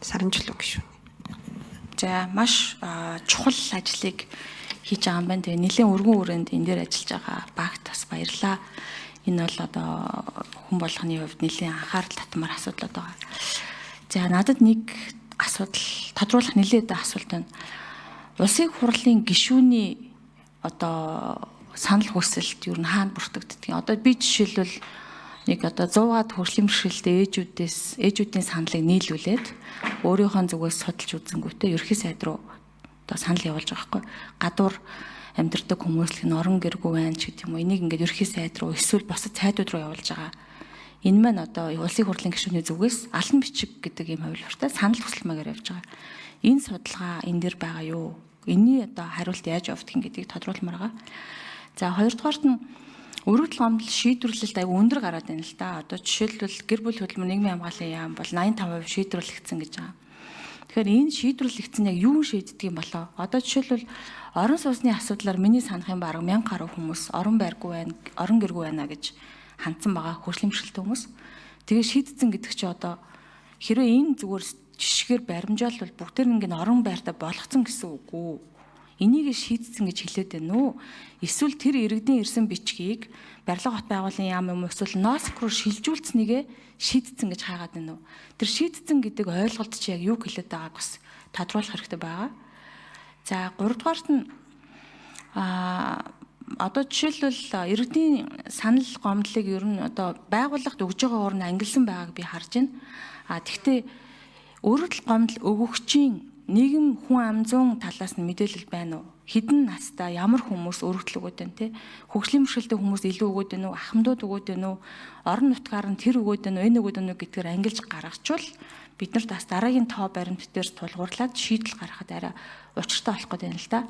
Саранчилуу гишүүн. За маш чухал ажлыг хийж байгаа юм байна. Тэгээ нэлээд өргөн хүрээнд энэ дээр ажиллаж байгаа багт бас баярлалаа. Энэ бол одоо хүн болгоны хувьд нэлээд анхаарал татмар асуудал байгаа. За надад нэг асуудал тодруулах нэлээд асуудал байна. Улсын хурлын гишүүний одоо санал хүсэлт юу н хаана бүртгэгддэг. Одоо би жишээлбэл нэг одоо 100-аад хөгжлийн бэрхшээлтэй ээжүүдийн саналыг нийлүүлээд өөрийнхөө зүгээс судалж үзэнгүүтээ ерхий сайд руу одоо санал явуулж байгаа байхгүй. Гадуур амьдардаг хүмүүс л орон гэргүй байна ч гэдэг юм уу. Энийг ингээд ерхий сайд руу эсвэл бусад сайдууд руу явуулж байгаа. Энэ маань одоо улсын хурлын гишүүний зүгээс алан бичиг гэдэг юм хувилбартай санал хүсэлмээр явж байгаа. Энэ судалгаа энэ дэр байгаа юу? Энийний одоо хариулт яаж явагдах гэдгийг тодруулмаар байгаа. За хоёрдугаарт нь өргөдөл гомдол шийдвэрлэлд аягүй өндөр гараад байна л да. Одоо жишээлбэл гэр бүл хөдөлмөр нийгмийн хамгааллын яам бол 85% шийдвэрлэгдсэн гэж байгаа. Тэгэхээр энэ шийдвэрлэгдсэн яг юу шийддэг юм болоо? Одоо жишээлбэл орон сууцны асуудлаар миний санах юм бараг 1000 гаруй хүмүүс орон байргүй байна, орон гэргүй байна гэж хандсан байгаа хөгжлийн бэрхшээлтэй хүмүүс. Тэгээ шийдсэн гэдэг чи одоо хэрвээ энэ зүгээр жишгээр баримжаалбал бүгдээр нэг орон байртаа болгоцсон гэсэн үг үү? Энийг шийдсэн гэж хэлээд байна уу? Эсвэл тэр иргэдийн ирсэн бичгийг барилга хот байгууллагын яам юм эсвэл НОСК руу шилжүүлснэгээ шийдсэн гэж хаагаад байна уу? Тэр шийдсэн гэдэг ойлголт чи яг юу хэлээд байгааг бас тодруулах хэрэгтэй байгаа. За 3 дугаарт нь одоо жишээлбэл иргэдийн санал гомдлыг ер нь одоо байгууллагт өгж байгаа орнд ангилсан байгааг би харж байна. Тэгвэл өргөдөл гомдол өгөгчийн нийгэм хүн амзун талаас нь мэдээлэл байна уу? Хэдэн настай ямар хүмүүс өргөдөл өгöd байна те? Хөгжлийн бэрхшээлтэй хүмүүс илүү өгöd байна уу? Ахмадууд өгöd байна уу? Орон нутгаар нь тэр өгöd байна уу? Энэ өгöd байна уу гэдгээр ангилж гаргачвал бид нарт бас дараагийн тоо баримт дээр тулгуурлаад шийдэл гаргахад арай учиртай болох гэдэг юм л да.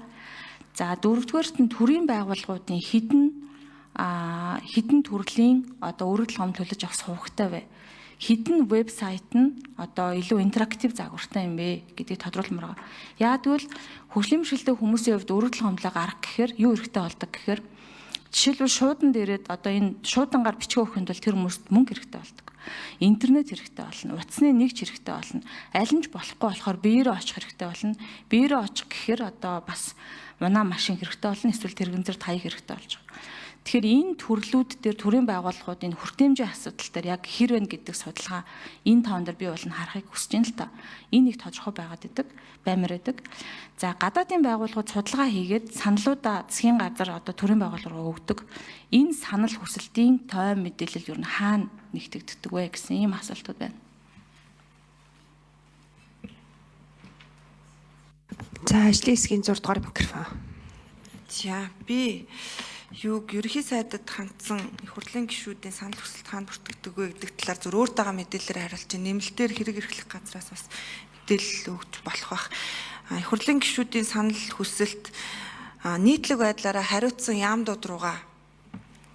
За дөрөвдүгээрт нь төрийн байгууллагуудын хэдэн төрлийн одоо өргөдөл гомдол төлөж авах сувагтай вэ? Хэдэн вебсайт нь одоо илүү интерактив загвартай юм бэ гэдгийг тодруулмаар байгаа. Яг тэгвэл хөгжлийн бэрхшээлтэй хүмүүсийн хувьд өргөдөл гомдлоо гаргах гэхээр юу хэрэгтэй болдог гэхээр жишээлбэл шуудан дээрээ одоо энэ шуудангаар бичиг өгөхөнд бол тэр хүмүүст мөнгө хэрэгтэй болдог. Интернет хэрэгтэй болно, утасны нэгж хэрэгтэй болно. Аль нь ч болохгүй болохоор биеэрээ очих хэрэгтэй болно. Биеэрээ очих гэхээр одоо бас манай машин хэрэгтэй болно, эсвэл тэрэгэн зэрэг хаяг хэрэгтэй болж байгаа. Тэгэхээр энэ төрлүүд дээр төрийн байгууллагуудын хүртээмжийн асуудал дээр яг хэр вэ гэдэг судалгаа энэ тоон дээр би бол харахыг хүсэж байна л та. Энэ их тодорхой байгаад идэг, баймар байдаг. За гадаадын байгууллагууд судалгаа хийгээд саналуудаа засгийн газар одоо төрийн байгууллага руу өгдөг. Энэ санал хүсэлтийн тоо мэдээлэл юу н хаана нэгтгэгддэг вэ гэсэн ийм асуултууд байна. За ажлын хэсгийн 6 дугаар микрофон. За би ерхий сайдад хандсан их хурлын гишүүдийн санал хүсэлт хаана бүртгэгдэг вэ гэдэг талаар зөв өөртөөгөө мэдээлэлээр хариулж байна. Нэмэлтээр хэрэг эрхлэх газраас бас мэдээлэл өгч болох бах. Их хурлын гишүүдийн санал хүсэлт нийтлэг байдлаараа хариуцсан яамдууд руугаа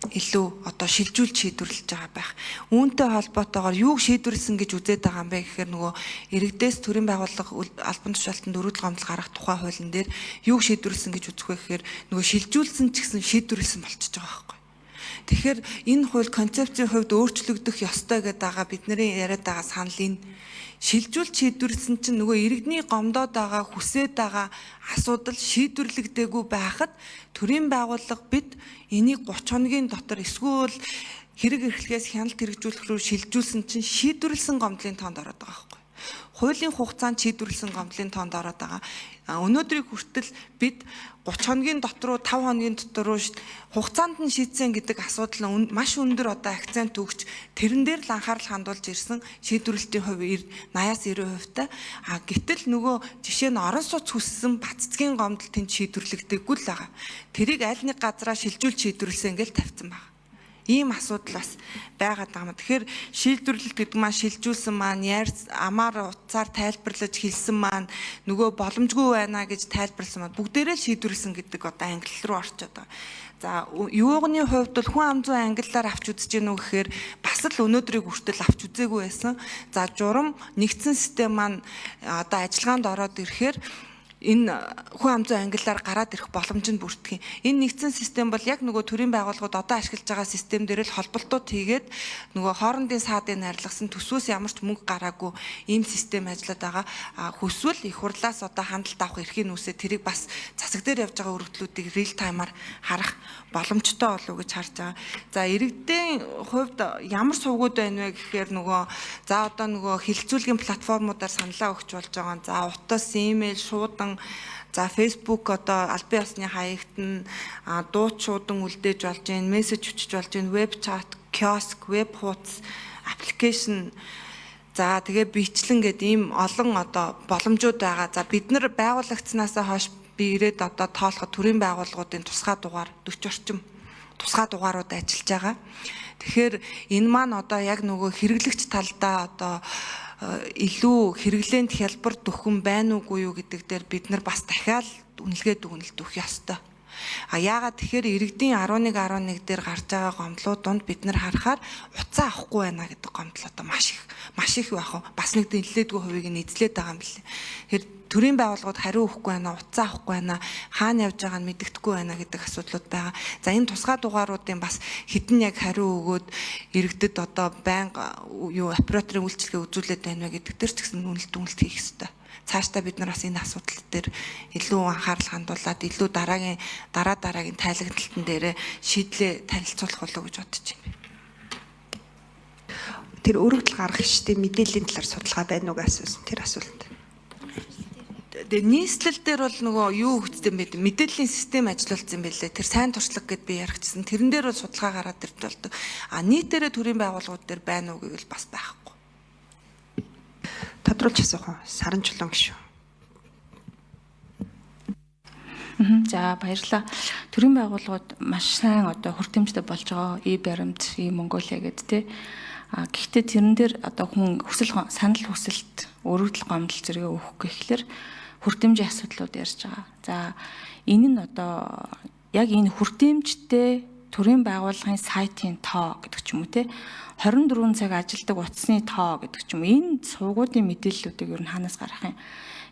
илүү одоо шилжүүлж шийдвэрлэж байгаа байх. Үүнтэй холбоотойгоор юуг шийдвэрлсэн гэж үзээд байгаа юм бэ гэхээр нөгөө иргэдээс төрийн байгууллага албан тушаалтанд өргөдөл гомдол гаргах тухай хуулийн дээр юуг шийдвэрлсэн гэж үзэх вэ гэхээр нөгөө шилжүүлсэн ч гэсэн шийдвэрлсэн болчихж байгаа байхгүй. Тэгэхээр энэ хууль концепцийн хувьд өөрчлөгдөх ёстой гэдэг байгаа бидний яриад байгаа санал энэ. Шилжүүлж шийдвэрлсэн чинь нөгөө иргэдний гомдоод байгаа хүсээд байгаа асуудал шийдвэрлэгдээгүй байхад төрийн байгууллага бид энийг 30 хоногийн дотор эсвэл хэрэг эрхлэхээс хяналт хэрэгжүүлэх рүү шилжүүлсэн чинь шийдвэрлсэн гомдлын тоонд ороод байгаа байхгүй. Хуулийн хугацаанд шийдвэрлсэн гомдлын тоонд ороод байгаа. Өнөөдрийг хүртэл бид 30 хоногийн дотор 5 хоногийн дотор хугацаанд нь шийдсэн гэдэг асуудал нь маш өндөр одоо акцент өгч тэрэн дээр л анхаарал хандуулж ирсэн шийдвэрлэлтийн хувь 80-90% та. Гэтэл нөгөө жишээ нь орон сууц хүссэн баццгийн гомдол тэнд шийдвэрлэгдэггүй л байгаа. Тэрийг аль нэг газараа шилжүүлж шийдвэрлсэн гэж тавьсан байна. Ийм асуудал бас байгаад байгаа юм. Тэгэхээр шийдвэрлэлт гэдэг маань шилжүүлсэн маань амаар утсаар тайлбарлаж хэлсэн маань нөгөө боломжгүй байна гэж тайлбарласан маань бүгдээрээ шийдвэрлсэн гэдэг одоо англи руу орчод байгаа. За юугны хувьд бол хүн ам зүйн ангиллаар авч үзэж гэнэ үү гэхээр бас л өнөөдрийг хүртэл авч үзээгүй байсан. За журам нэгдсэн систем маань одоо ажиллагаанд ороод ирэхээр энэ хүн ам зүйн ангиллаар гараад ирэх боломж нь бүртгэх. Энэ нэгдсэн систем бол яг нөгөө төрийн байгууллагууд одоо ашиглаж байгаа систем дээр л холболтууд хийгээд нөгөө хоорондын саадыг найрлгасан төсвөөс ямар ч мөнгө гараагүй ийм систем ажиллаад байгаа. Хүсвэл их хурлаас одоо хандлт авах эрхийн үсээ тэрийг бас засаг дээр явж байгаа өргөдлүүдийг real time-аар харах боломжтой болов уу гэж харж байгаа. За иргэдийн хувьд ямар сувгууд байна вэ гэхээр нөгөө за одоо нөгөө хилцүүлгийн платформудаар саналаа өгч болж байгаа. За утас, имэйл, шуудан, за Facebook одоо албан ёсны хаягт нь дууд шуудан үлдээж болж байна, мессеж өчөж болж байна, веб чат, киоск, веб хуудас, аппликейшн. За тэгээ бичлэн гэдэг ийм олон одоо боломжууд байгаа. За бид нар байгуулагдсанаасаа хойш би ирээд одоо тоолоход төрийн байгууллагуудын тусгай дугаар 40 орчим тусгай дугаарууд ажиллаж байгаа. Тэгэхээр энэ маань одоо яг нөгөө хэрэглэгч талдаа одоо илүү хэрэглээнд хялбар төхөн байна уугүй юу гэдэг дээр бид нар бас дахиад үнэлгээ дүгнэлт өгөх ёстой. Яагаад тэгэхээр иргэдийн 11 дээр гарч байгаа гомдлууданд бид нар харахаар уцаа авахгүй байна гэдэг гомдол одоо маш их байх. Бас нэг дэллээдгүй хувийг нь эзлээд байгаа юм билээ. Тэгэхээр төрийн байгууллагууд хариу өгөхгүй байна, уцаа авахгүй байна, хаана явж байгааг нь мэддэхгүй байна гэдэг асуудлууд байгаа. За энэ тусгай дугааруудын бас хэдэн яг хариу өгөөд иргэдэд одоо байнга операторын үйлчлэгээ үзүүлээд байна вэ гэдэг дээр ч гэсэн үнэлт хийх ёстой. Цаашдаа бид нар бас энэ асуудал дээр илүү анхаарал хандуулад илүү дараагийн тайлагналтын дээр шийдлээ танилцуулах болов уу гэж бодож байна. Тэр өргөдөл гаргах штеп мэдээллийн талаар судалгаа байна уу гэсэн тэр асуулт. Тэгээ нийслэл дээр бол нөгөө юу хөгжсөн бэ? Мэдээллийн систем ажиллуулсан байлээ. Тэр сайн туршлага гэд би яригчсан. Тэрэн дээр бол судалгаа гараад ирж болдог. Нийтээрээ төрийн байгууллагууд дээр байна уу гэвэл бас байхгүй. Тодруулж асуух уу? Саран чулуун гişүү. За баярлалаа. Төрийн байгууллагууд маш сайн одоо хүртээмжтэй болж байгаа. E-баримт, E-Mongolia гэдэг тий. Гэхдээ тэрэн дээр одоо хүн санал хүсэлт, өргөдөл гомдол зэрэг өгөх гэхлээр хүртээмжийн асуудлууд ярьж байгаа. За энэ нь одоо яг энэ хүртээмжтэй төрийн байгууллагын сайтын тоо гэдэг ч юм уу те 24 цаг ажилдаг утасны тоо гэдэг ч юм уу энэ сувгуудын мэдээллүүдийг ер нь хаанаас гарах юм.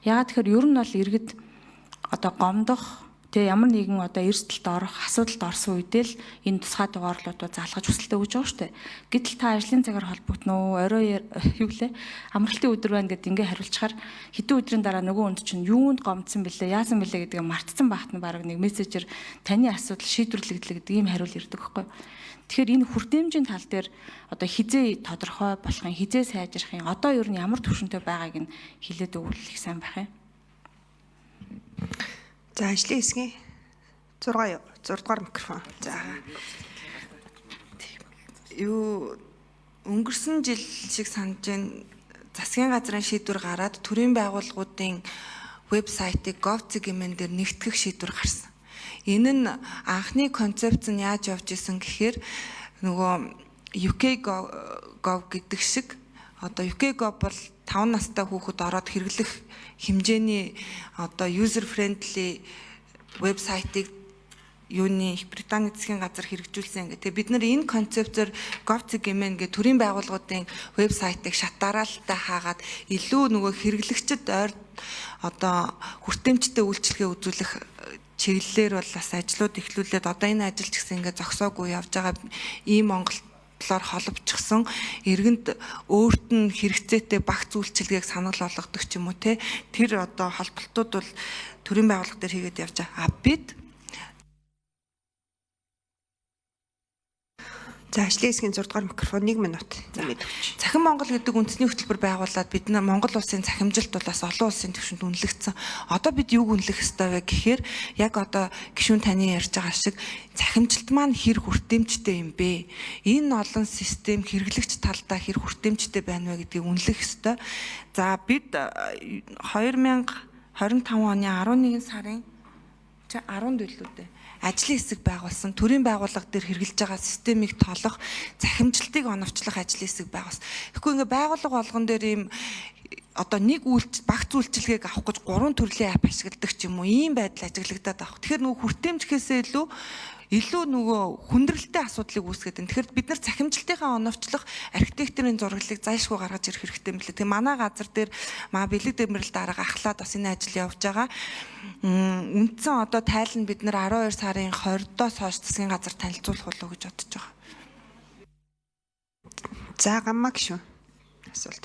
Яагаад тэгэхээр ер нь бол иргэд одоо гомдох тэгээ ямар нэгэн одоо эрсдэлд орох асуудалд орсон үедээ л энэ тусгай дугаарлуудыг заалгаж хүсэлтээ өгж байгаа шүү дээ. Гэтэл та ажлын цагаар холбогдно уу? Орой юу гэлээ? Амралтын өдөр байна гэдээ ингээ хариулчихаар хэдэн өдрийн дараа нөгөө хүнд чинь юунд гомдсон бэлээ, яасан бэлээ гэдгийг мартсан байхад нь баг нэг мессежээр таны асуудал шийдвэрлэгдлээ гэдэг ийм хариул ирдэг байхгүй юу? Тэгэхээр энэ хүртээмжийн тал дээр одоо хизээ тодорхой болохын, хизээ сайжрахын, одоо ер нь ямар түвшинтэй байгааг нь хэлээд өгвөл их сайн байх юм. За ажлын хэсгийн 6 дугаар микрофон. За. Өнгөрсөн жил шиг санаж байна. Засгийн газрын шийдвэр гараад төрийн байгууллагуудын вебсайтыг gov.cg-ийн дээр нэгтгэх шийдвэр гарсан. Энэ нь анхны концепц нь яаж явж исэн гэхээр нөгөө UK.gov гэдэг шиг одоо UK.gov бол 5 настай хүүхэд ороод хэрэглэх хэмжээний одоо user friendly вебсайтыг юуны Их Британий засгийн газар хэрэгжүүлсэн гэх. Тэгээ бид нар энэ концепцээр gov.cg-ийн гэх төрийн байгууллагуудын вебсайтыг шатараалтай хаагаад илүү нөгөө хэрэглэгчд одоо хүртээмжтэй үйлчилгээ үзүүлэх чиглэлээр бол бас ажлууд эхлүүлээд одоо энэ ажил ч гэсэн ингээд зогсоогүй явж байгаа E-Монгол талаар холбочихсон иргэнд өөрт нь хэрэгцээтэй багц үйлчилгээг санал болгодог ч юм уу те тэр одоо холболтууд бол төрийн байгууллага дээр хийгээд явж байгаа. Бид За ажлын хэсгийн 6 дугаар микрофон 1 минут. Цахим Монгол гэдэг үндэсний хөтөлбөр байгуулад бид нар Монгол улсын цахимжилт бас олон улсын түвшинд үнэлэгдсэн. Одоо бид юуг үнэлэх ёстой вэ гэхээр яг одоо гишүүн таны ярьж байгаа шиг цахимжилт маань хэр хүртээмжтэй юм бэ? Энэ олон систем хэрэглэгч талдаа хэр хүртээмжтэй байна вэ гэдгийг үнэлэх ёстой. За бид 2025 оны 11 сарын 10 дэлгүүдээ ажлын хэсэг байгуулсан төрийн байгууллага дээр хэрэгжилж байгаа системийг тоолох захимжилтыг оновчлох ажлын хэсэг байгуулсан. Тэгэхгүй ингээ байгууллага болгон дээр ийм одоо нэг багц үйлчилгээг авах гэж 3 төрлийн апп ашигладаг ч юм уу ийм байдал ажиглагдаад авах. Тэгэхээр нөгөө хүртээмжхээсээ илүү илүү нөгөө хүндрэлтэй асуудлыг үүсгээд байна. Тэгэхээр бид нар цахимжлалтынхаа оновчлох архитектурын зураглалыг зайлшгүй гаргаж ирэх хэрэгтэй юм билээ. Тэгээ манай газар дээр бэлэг дэмрэл дарга ахлаад бас энэ ажил явж байгаа. Үндсэн одоо тайлан бид нар 12 сарын 20-оос хойш засгийн газар танилцуулах болов уу гэж бодож байгаа. За гаммаг шүү. Асуулт.